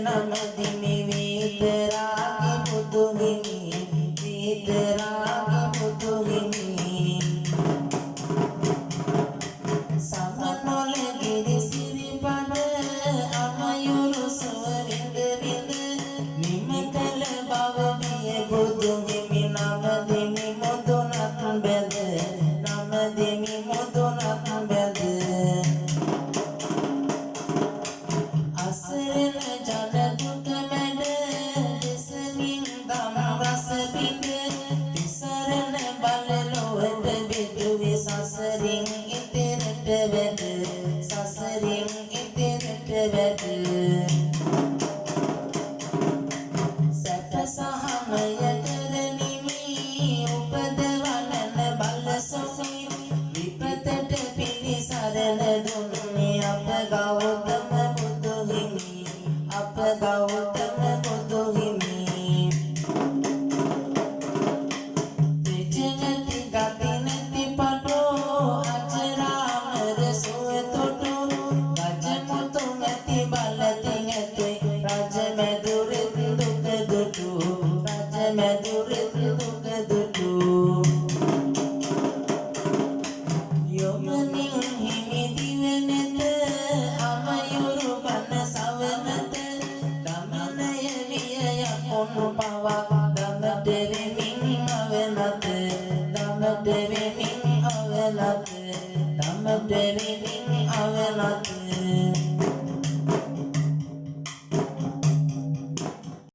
නමදිමි විතරාගේ බුදු හිමි විතරාගේ බුදු හිමි සමනොල ගිරි සිරිපද අමයුරු සුවරිඳ විඳ නිමතල බව විය බුදු හිමි නමදිමි මුදුනත් බැද නමදිමි මුදුනත් බැද අසරණ ජන දුක මැඩ දෙසමින් දම් රස පිට තිසරණ බල ලොවට බෙදුවේ සසරින් ඉතරට වැද සසරින් ඉතරට වැද සැප සහමය කරනිමි උපදවනන බල සොමි විපතට පිළිසරණ දුන්නේ අප ගෞතම බුදු හිමි අප ගෞතම බුදු හිමි විජනති ගති නැති පටෝ අජරාමර සුවතොටු රජමුතු නැති බලති නැතුයි රජ මැදුරෙත් දුක දුටු රජ මැදුරෙත් දුක දුටු යොමනින් හිමි දිවනෙත අමයුරු බන සවනත දමනය විය යකොන් පවා දමට වෙමින් අවනත දමට වෙමින් අවනත දමට වෙමින් අවනත